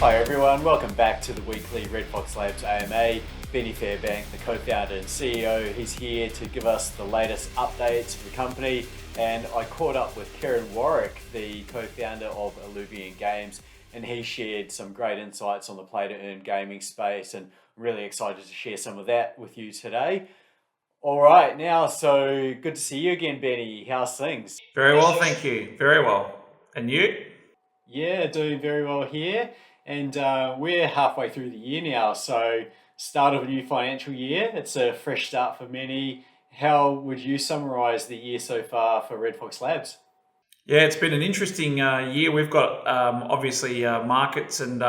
Hi everyone, welcome back to the weekly RedFOX Labs AMA. Benny Fairbank, the co-founder and CEO, he's here to give us the latest updates for the company. And I caught up with Kieran Warwick, the co-founder of Illuvium Games, and he shared some great insights on the play-to-earn gaming space, and I'm really excited to share some of that with you today. All right, now, so good to see you again, Benny. How's things? Very well, thank you. Very well. And you? Yeah, doing very well here. And we're halfway through the year now, so start of a new financial year. It's a fresh start for many. How would you summarize the year so far for RedFOX Labs? Yeah, it's been an interesting year. We've got obviously markets and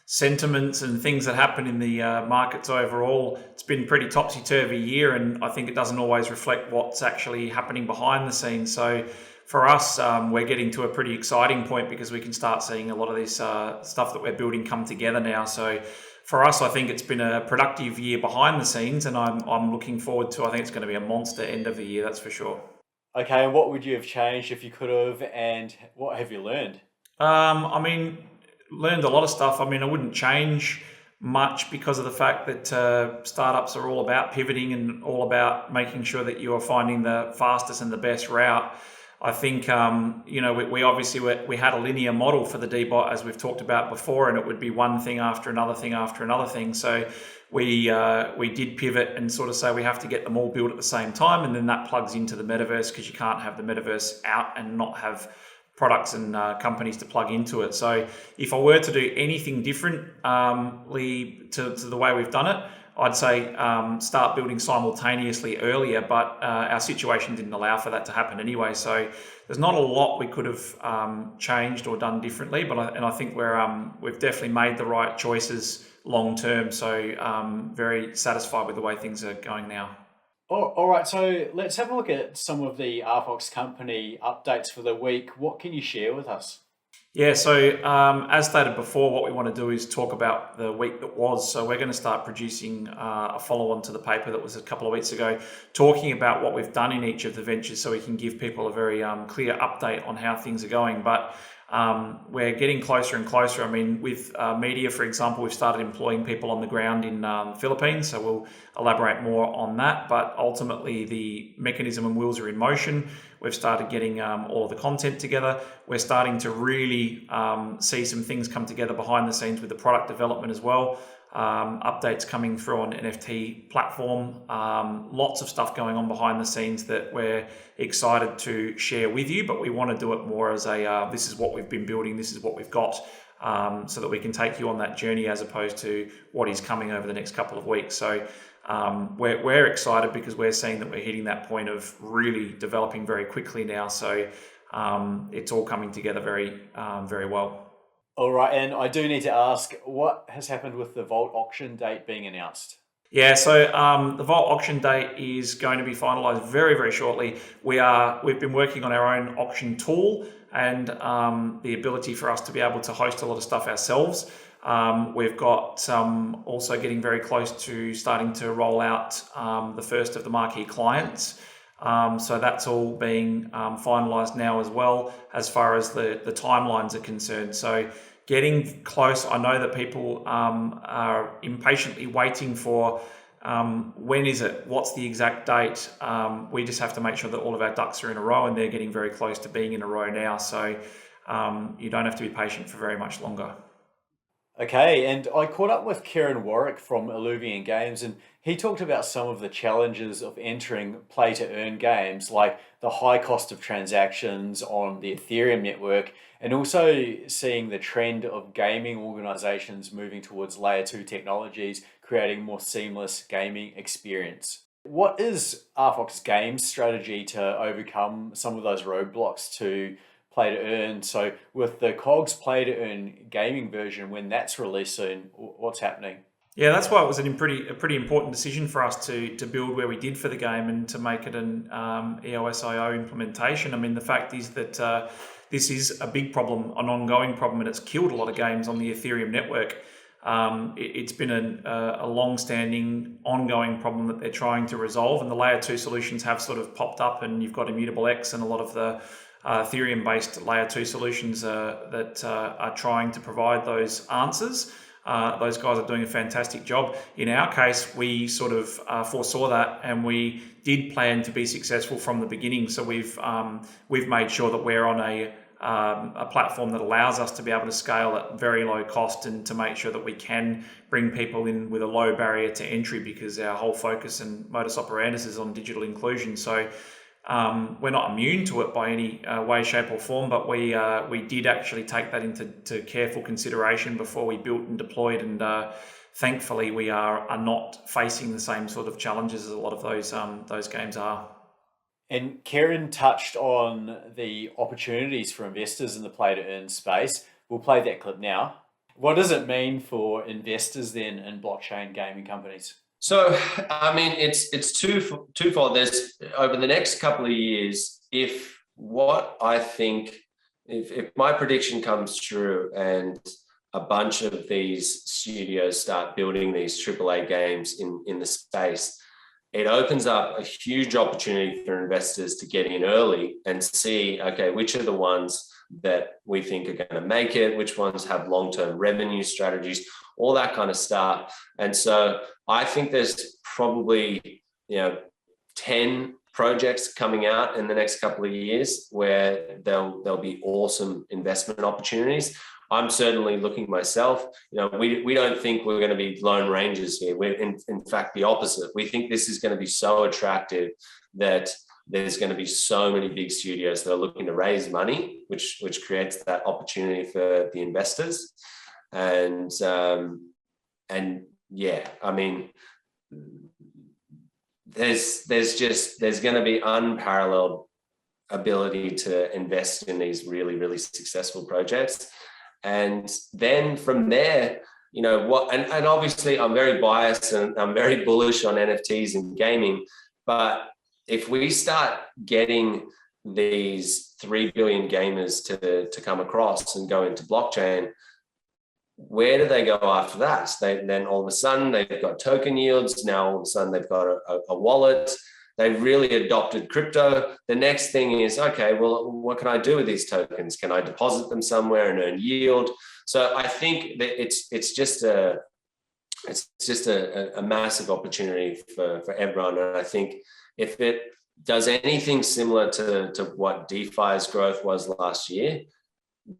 sentiments and things that happen in the markets overall. It's been pretty topsy-turvy year, and I think it doesn't always reflect what's actually happening behind the scenes. So for us, we're getting to a pretty exciting point because we can start seeing a lot of this stuff that we're building come together now. So for us, I think it's been a productive year behind the scenes, and I'm looking forward to, I think it's going to be a monster end of the year, that's for sure. Okay, and what would you have changed if you could have, and what have you learned? Learned a lot of stuff. I wouldn't change much because of the fact that startups are all about pivoting and all about making sure that you are finding the fastest and the best route. I think, we obviously we had a linear model for the DBot, as we've talked about before, and it would be one thing after another thing after another thing. So we did pivot and sort of say we have to get them all built at the same time, and then that plugs into the metaverse because you can't have the metaverse out and not have products and companies to plug into it. So if I were to do anything differently to the way we've done it, I'd say start building simultaneously earlier, but our situation didn't allow for that to happen anyway. So there's not a lot we could have changed or done differently, but I think we've definitely made the right choices long term. So very satisfied with the way things are going now. All right, so let's have a look at some of the RFOX company updates for the week. What can you share with us? Yeah, so as stated before, what we want to do is talk about the week that was. So we're going to start producing a follow-on to the paper that was a couple of weeks ago, talking about what we've done in each of the ventures so we can give people a very clear update on how things are going. But we're getting closer and closer. With media, for example, we've started employing people on the ground in the Philippines, so we'll elaborate more on that. But ultimately, the mechanism and wheels are in motion. We've started getting all of the content together. We're starting to really see some things come together behind the scenes with the product development as well. Updates coming through on NFT platform. Lots of stuff going on behind the scenes that we're excited to share with you, but we want to do it more as a this is what we've been building, this is what we've got, so that we can take you on that journey as opposed to what is coming over the next couple of weeks. So we're excited because we're seeing that we're hitting that point of really developing very quickly now. So it's all coming together very well. All right, and I do need to ask, what has happened with the Vault auction date being announced? Yeah, so the Vault auction date is going to be finalised very, very shortly. We've been working on our own auction tool and the ability for us to be able to host a lot of stuff ourselves. We've got also getting very close to starting to roll out the first of the marquee clients. So that's all being finalised now as well as far as the timelines are concerned. So getting close. I know that people are impatiently waiting for when is it? What's the exact date? We just have to make sure that all of our ducks are in a row, and they're getting very close to being in a row now. So you don't have to be patient for very much longer. Okay, and I caught up with Kieran Warwick from Illuvium Games, and he talked about some of the challenges of entering play-to-earn games, like the high cost of transactions on the Ethereum network, and also seeing the trend of gaming organizations moving towards layer 2 technologies, creating more seamless gaming experience. What is RFOX Games' strategy to overcome some of those roadblocks to play to earn? So with the COGS play to earn gaming version, when that's released soon, what's happening? Yeah, that's why it was a pretty important decision for us to build where we did for the game and to make it an EOSIO implementation. The fact is that this is a big problem, an ongoing problem, and it's killed a lot of games on the Ethereum network. It's been a long-standing, ongoing problem that they're trying to resolve, and the layer 2 solutions have sort of popped up, and you've got Immutable X and a lot of the Ethereum-based layer 2 solutions that are trying to provide those answers. Those guys are doing a fantastic job. In our case, we sort of foresaw that, and we did plan to be successful from the beginning. So we've made sure that we're on a platform that allows us to be able to scale at very low cost, and to make sure that we can bring people in with a low barrier to entry, because our whole focus and modus operandus is on digital inclusion. So we're not immune to it by any way, shape or form, but we did actually take that into careful consideration before we built and deployed, and thankfully we are not facing the same sort of challenges as a lot of those games are. And Kieran touched on the opportunities for investors in the play to earn space. We'll play that clip now. What does it mean for investors then in blockchain gaming companies? So, I mean, it's twofold. There's, over the next couple of years, if my prediction comes true and a bunch of these studios start building these AAA games in the space, it opens up a huge opportunity for investors to get in early and see, okay, which are the ones that we think are going to make it, which ones have long-term revenue strategies, all that kind of stuff. And so I think there's probably 10 projects coming out in the next couple of years where there'll be awesome investment opportunities. I'm certainly looking myself. We don't think we're going to be lone rangers here. We're in fact the opposite. We think this is going to be so attractive that there's going to be so many big studios that are looking to raise money, which creates that opportunity for the investors. And yeah, I mean, there's going to be unparalleled ability to invest in these really, really successful projects. And then from there, and obviously I'm very biased and I'm very bullish on NFTs and gaming, but if we start getting these 3 billion gamers to come across and go into blockchain, where do they go after that? Then all of a sudden they've got token yields. Now all of a sudden they've got a wallet. They've really adopted crypto. The next thing is, okay, well, what can I do with these tokens? Can I deposit them somewhere and earn yield? So I think that it's just a massive opportunity for everyone. And I think if it does anything similar to what DeFi's growth was last year,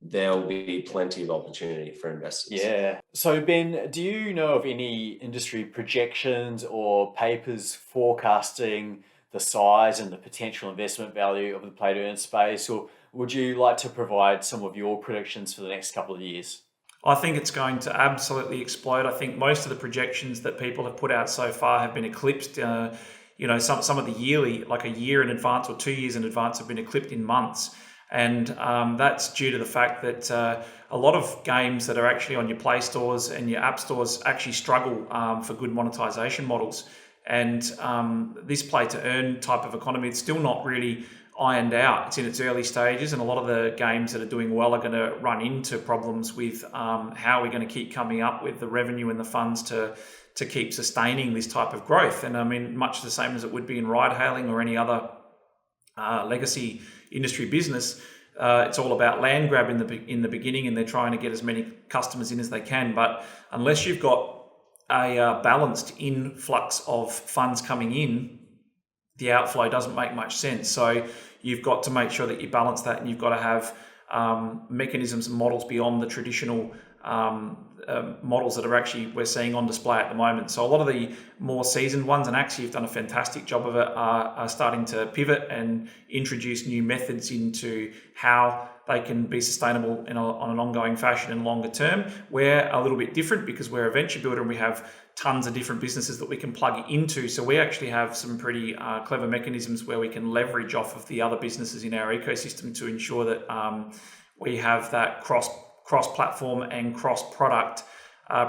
there'll be plenty of opportunity for investors. Yeah. So Ben, do you know of any industry projections or papers forecasting the size and the potential investment value of the play to earn space, or would you like to provide some of your predictions for the next couple of years? I think it's going to absolutely explode. I think most of the projections that people have put out so far have been eclipsed. Some of the yearly, like a year in advance or 2 years in advance, have been eclipsed in months. And that's due to the fact that a lot of games that are actually on your Play stores and your app stores actually struggle for good monetization models. And this play to earn type of economy, it's still not really ironed out. It's in its early stages, and a lot of the games that are doing well are going to run into problems with how we're going to keep coming up with the revenue and the funds to keep sustaining this type of growth. And I mean, much the same as it would be in ride hailing or any other legacy industry business, it's all about land grab in the beginning, and they're trying to get as many customers in as they can. But unless you've got a balanced influx of funds coming in, the outflow doesn't make much sense. So you've got to make sure that you balance that, and you've got to have mechanisms and models beyond the traditional models that are actually we're seeing on display at the moment. So a lot of the more seasoned ones, and actually have done a fantastic job of it, are starting to pivot and introduce new methods into how they can be sustainable on an ongoing fashion and longer term. We're a little bit different because we're a venture builder and we have tons of different businesses that we can plug into. So we actually have some pretty clever mechanisms where we can leverage off of the other businesses in our ecosystem to ensure that we have that cross-platform and cross-product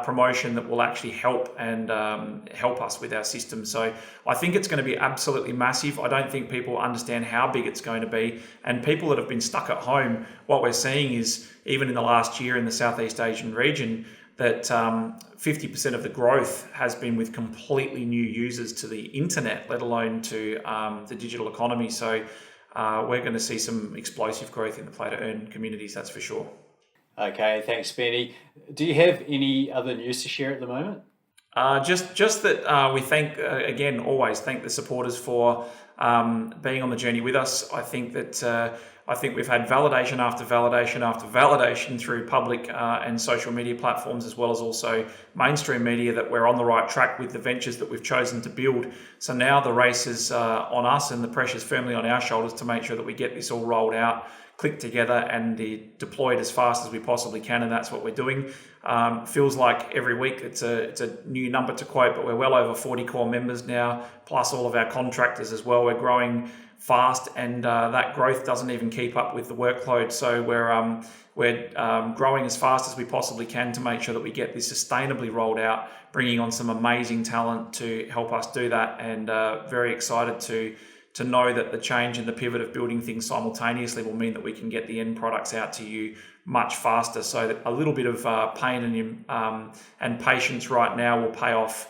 promotion that will actually help us with our system. So I think it's going to be absolutely massive. I don't think people understand how big it's going to be. And people that have been stuck at home, what we're seeing is, even in the last year in the Southeast Asian region, that 50% of the growth has been with completely new users to the internet, let alone to the digital economy. So we're going to see some explosive growth in the play to earn communities, that's for sure. Okay, thanks, Benny. Do you have any other news to share at the moment? Just that we thank, again, always thank the supporters for being on the journey with us. I think we've had validation after validation after validation through public and social media platforms, as well as also mainstream media, that we're on the right track with the ventures that we've chosen to build. So now the race is on us, and the pressure's firmly on our shoulders to make sure that we get this all rolled out, clicked together, and deployed as fast as we possibly can, and that's what we're doing. Feels like every week it's a new number to quote, but we're well over 40 core members now, plus all of our contractors as well. We're growing fast, and that growth doesn't even keep up with the workload. So we're growing as fast as we possibly can to make sure that we get this sustainably rolled out, bringing on some amazing talent to help us do that, and very excited to know that the change and the pivot of building things simultaneously will mean that we can get the end products out to you much faster. So that a little bit of pain and patience right now will pay off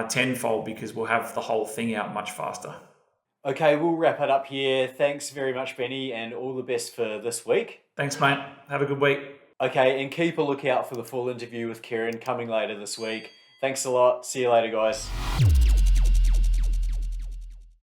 tenfold, because we'll have the whole thing out much faster. Okay, we'll wrap it up here. Thanks very much, Benny, and all the best for this week. Thanks, mate. Have a good week. Okay, and keep a lookout for the full interview with Kieran coming later this week. Thanks a lot. See you later, guys.